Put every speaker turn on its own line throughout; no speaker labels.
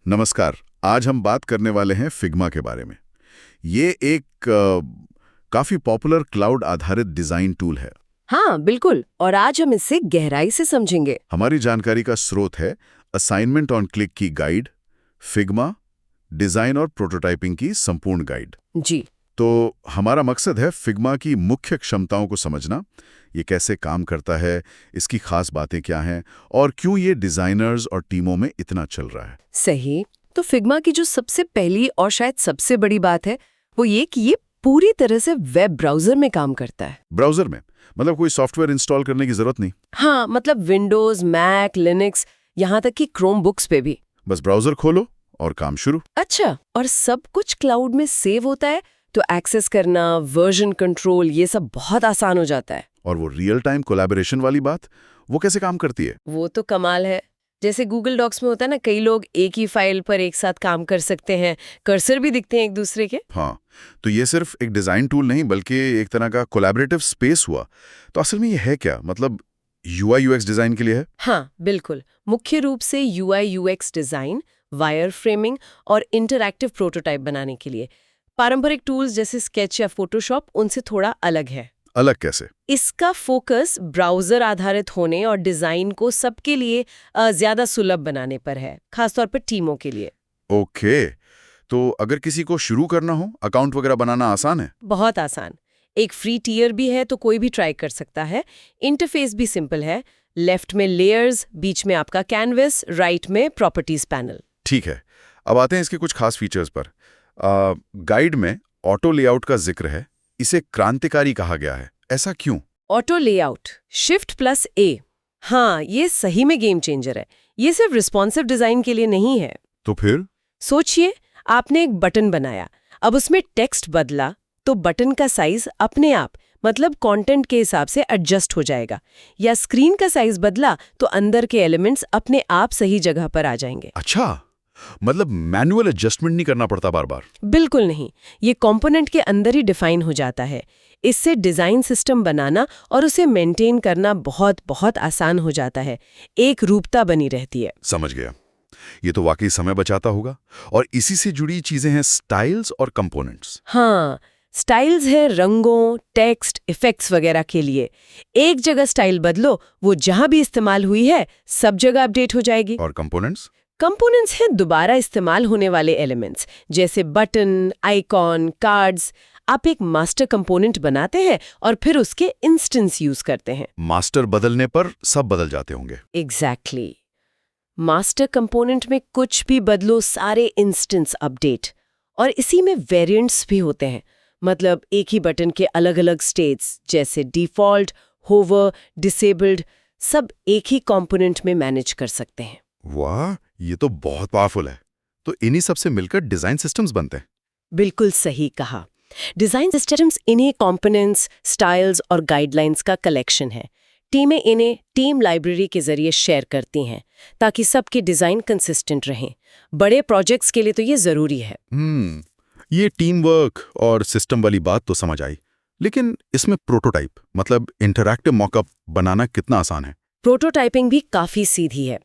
नमस्कार। आज हम बात करने वाले हैं फिग्मा के बारे में। ये एक काफी पॉपुलर क्लाउड आधारित डिजाइन टूल है।
हाँ बिल्कुल, और आज हम इससे गहराई से समझेंगे।
हमारी जानकारी का स्रोत है असाइनमेंट ऑन क्लिक की गाइड, फिग्मा, डिजाइन और प्रोटोटाइपिंग की संपूर्ण गाइड।
जी।
तो हमारा मकसद है फिग्मा की मुख्य क्षमताओं को समझना, ये कैसे काम करता है, इसकी खास बातें क्या हैं और क्यों ये डिजाइनर्स और टीमों में इतना चल रहा है।
सही। तो फिग्मा की जो सबसे पहली और शायद सबसे बड़ी बात है वो ये कि ये पूरी तरह से वेब ब्राउजर में काम करता है।
ब्राउजर में मतलब कोई सॉफ्टवेयर इंस्टॉल करने की जरूरत नहीं।
हाँ, मतलब विंडोज, मैक, लिनक्स, यहाँ तक कि क्रोम बुक्स पे भी।
बस ब्राउजर खोलो और काम शुरू।
अच्छा, और सब कुछ क्लाउड में सेव होता है, तो एक्सेस करना, वर्जन कंट्रोल, ये सब बहुत आसान हो जाता है।
और वो रियल टाइम कोलैबोरेशन वाली बात, वो कैसे काम करती है?
वो तो कमाल है। जैसे गूगल डॉक्स में होता है ना, कई लोग एक ही फाइल पर एक साथ काम कर सकते हैं, कर्सर भी दिखते हैं एक दूसरे के।
हाँ, तो ये सिर्फ एक डिजाइन टूल नहीं बल्कि एक तरह का कोलैबोरेटिव स्पेस हुआ। तो असल में ये है क्या, मतलब यूआई यूएक्स डिजाइन के लिए है?
हाँ बिल्कुल, मुख्य रूप से UI UX design, wire framing और इंटरैक्टिव प्रोटोटाइप बनाने के लिए। पारंपरिक टूल्स जैसे स्केच या फोटोशॉप उनसे थोड़ा अलग है।
अलग कैसे?
इसका फोकस ब्राउजर आधारित होने और डिजाइन को सबके लिए ज्यादा सुलभ बनाने पर है, खासतौर पर टीमों के लिए।
ओके, तो अगर किसी को शुरू करना हो, अकाउंट वगैरह बनाना आसान है?
बहुत आसान। एक फ्री टियर भी है तो कोई भी ट्राई कर सकता है। इंटरफेस भी सिंपल है, लेफ्ट में लेयर्स, बीच में आपका कैनवस, राइट में प्रॉपर्टीज पैनल।
ठीक है, अब आते हैं इसके कुछ खास फीचर्स पर। गाइड में ऑटो लेआउट का जिक्र है, इसे क्रांतिकारी कहा गया है, ऐसा क्यों?
Auto layout, Shift+A। हाँ, ये सही में गेम चेंजर है। ये सिर्फ रिस्पॉन्सिव डिजाइन के लिए नहीं है।
तो फिर?
सोचिए, आपने एक बटन बनाया, अब उसमें टेक्स्ट बदला तो बटन का साइज अपने आप, मतलब कंटेंट के हिसाब से एडजस्ट हो जाएगा, या स्क्रीन का साइज बदला तो अंदर के एलिमेंट्स अपने आप सही जगह पर आ जाएंगे।
अच्छा, मतलब मैनुअल एडजस्टमेंट नहीं करना पड़ता बार बार?
बिल्कुल नहीं, ये कंपोनेंट के अंदर ही डिफाइन हो जाता है। इससे डिजाइन सिस्टम बनाना और उसे मेंटेन करना बहुत बहुत आसान हो जाता है, एक रूपता बनी रहती है।
समझ गया, ये तो वाकई समय बचाता होगा। और इसी से जुड़ी चीजें हैं स्टाइल्स और कंपोनेंट्स।
हाँ, स्टाइल्स है रंगों, टेक्स्ट, इफेक्ट्स वगैरह के लिए। एक जगह स्टाइल बदलो, वो जहां भी इस्तेमाल हुई है सब जगह अपडेट हो जाएगी।
और कंपोनेंट्स?
कंपोनेंट्स हैं दोबारा इस्तेमाल होने वाले एलिमेंट्स, जैसे बटन, आइकॉन, कार्ड्स। आप एक मास्टर कंपोनेंट बनाते हैं और फिर उसके इंस्टेंस यूज करते हैं।
मास्टर बदलने पर सब बदल जाते होंगे।
एग्जैक्टली। मास्टर कंपोनेंट में कुछ भी बदलो, सारे इंस्टेंस अपडेट। और इसी में वेरिएंट्स भी होते हैं, मतलब एक ही बटन के अलग अलग स्टेट्स, जैसे डिफॉल्ट, होवर, डिसेबल्ड, सब एक ही कंपोनेंट में मैनेज कर सकते हैं।
वाह, ये तो बहुत पावरफुल है। तो इन्हीं सब से मिलकर डिजाइन सिस्टम्स बनते हैं।
बिल्कुल सही कहा। डिजाइन सिस्टम्स इन्हीं कंपोनेंट्स, स्टाइल्स और गाइडलाइंस का कलेक्शन है। टीमें इन्हें टीम लाइब्रेरी के जरिए शेयर करती हैं ताकि सबके डिजाइन कंसिस्टेंट रहें। बड़े प्रोजेक्ट्स के लिए तो ये जरूरी है।
ये टीम वर्क और सिस्टम वाली बात तो समझ आई, लेकिन इसमें प्रोटोटाइप मतलब इंटरैक्टिव मॉकअप बनाना कितना आसान है?
प्रोटोटाइपिंग भी काफी सीधी है।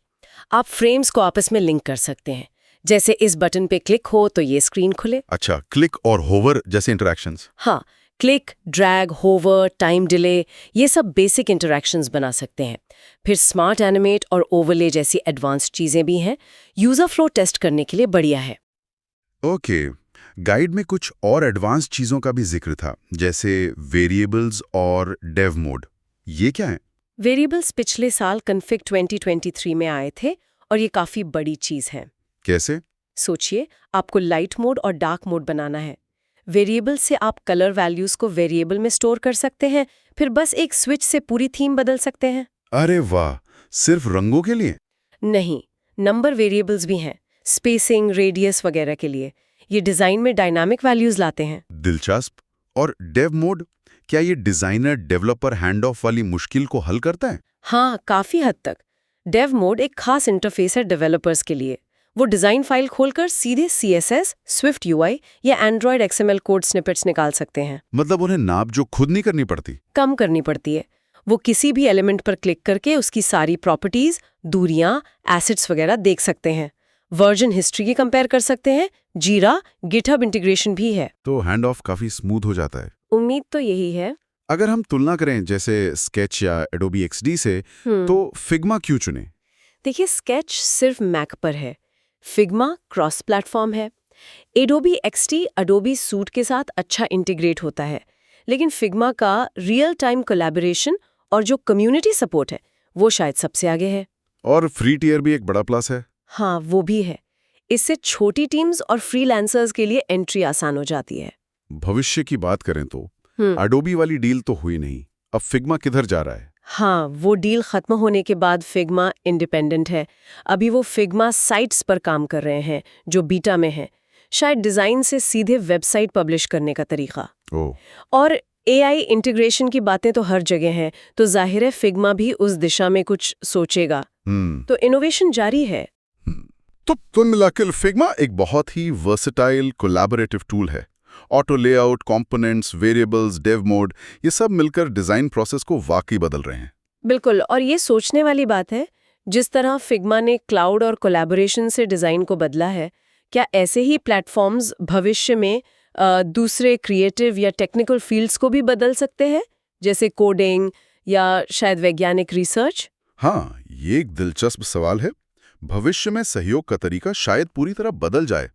आप फ्रेम्स को आपस में लिंक कर सकते हैं, जैसे इस बटन पे क्लिक हो तो ये स्क्रीन खुले।
अच्छा, क्लिक और होवर जैसे इंटरैक्शंस?
हाँ, click, drag, hover, time delay, ये सब बेसिक इंटरैक्शंस बना सकते हैं। फिर स्मार्ट एनिमेट और ओवरले जैसी एडवांस्ड चीजें भी हैं। यूजर फ्लो टेस्ट करने के लिए बढ़िया है।
ओके, गाइड में कुछ और एडवांस चीजों का भी जिक्र था, जैसे वेरिएबल्स और डेव मोड। ये क्या है?
वेरिएबल्स पिछले साल कॉन्फ़िग 2023 में आए थे और ये काफी बड़ी चीज है।
कैसे?
सोचिए, आपको लाइट मोड और डार्क मोड बनाना है। वेरिएबल से आप कलर वैल्यूज को वेरिएबल में स्टोर कर सकते हैं, फिर बस एक स्विच से पूरी थीम बदल सकते हैं।
अरे वाह, सिर्फ रंगों के लिए?
नहीं, नंबर वेरिएबल्स भी हैं, स्पेसिंग, रेडियस वगैरह के लिए। ये डिजाइन में डायनामिक वैल्यूज लाते हैं।
दिलचस्प। और डेव मोड, क्या ये डिजाइनर डेवलपर हैंड ऑफ वाली मुश्किल को हल करता है?
हाँ, काफी हद तक। डेव मोड एक खास इंटरफेस है डेवलपर्स के लिए। वो डिजाइन फाइल खोलकर सीधे CSS, स्विफ्ट UI या एंड्रॉयड XML कोड स्निपेट्स निकाल सकते हैं।
मतलब उन्हें नाप जो खुद नहीं करनी पड़ती?
कम करनी पड़ती है। वो किसी भी एलिमेंट पर क्लिक करके उसकी सारी प्रॉपर्टीज, दूरियां, एसिड्स वगैरह देख सकते हैं। वर्जन हिस्ट्री की कंपेयर कर सकते हैं, जीरा, गिटहब इंटीग्रेशन भी है।
तो हैंड ऑफ काफी स्मूथ हो जाता है।
उम्मीद तो यही है।
अगर हम तुलना करें जैसे स्केच या एडोबी XD से, तो फिग्मा क्यों चुने?
देखिए, स्केच सिर्फ मैक पर है, फिग्मा क्रॉस प्लेटफॉर्म है। एडोबी XD अडोबी सूट के साथ अच्छा इंटीग्रेट होता है, लेकिन फिग्मा का रियल टाइम कोलैबोरेशन और जो कम्युनिटी सपोर्ट है वो शायद सबसे आगे है।
और फ्री टियर भी एक बड़ा प्लस है।
हाँ, वो भी है। इससे छोटी टीम्स और फ्रीलांसर्स के लिए एंट्री आसान हो जाती है।
भविष्य की बात करें तो एडोबी वाली डील तो हुई नहीं, अब फिग्मा किधर जा रहा है?
हाँ, वो डील खत्म होने के बाद फिग्मा इंडिपेंडेंट है। अभी वो फिग्मा साइट्स पर काम कर रहे हैं जो बीटा में है, शायद डिजाइन से सीधे वेबसाइट पब्लिश करने का तरीका।
ओह,
और AI इंटीग्रेशन की बातें तो हर जगह हैं, तो जाहिर है फिग्मा भी उस दिशा में कुछ सोचेगा। तो इनोवेशन जारी है।
तो कुल मिलाकर फिग्मा एक बहुत ही वर्सेटाइल कोलैबोरेटिव टूल है। Auto layout, components, variables, dev mode, ये सब मिलकर डिजाइन प्रोसेस को वाकई बदल रहे हैं।
बिल्कुल, और ये सोचने वाली बात है, जिस तरह फिग्मा ने क्लाउड और कोलैबोरेशन से डिजाइन को बदला है, क्या ऐसे ही प्लेटफॉर्म्स भविष्य में दूसरे क्रिएटिव या टेक्निकल फील्ड्स को भी बदल सकते हैं, जैसे कोडिंग या शायद वैज्ञानिक रिसर्च?
हाँ, ये एक दिलचस्प सवाल है। भविष्य में सहयोग का तरीका शायद पूरी तरह बदल जाए।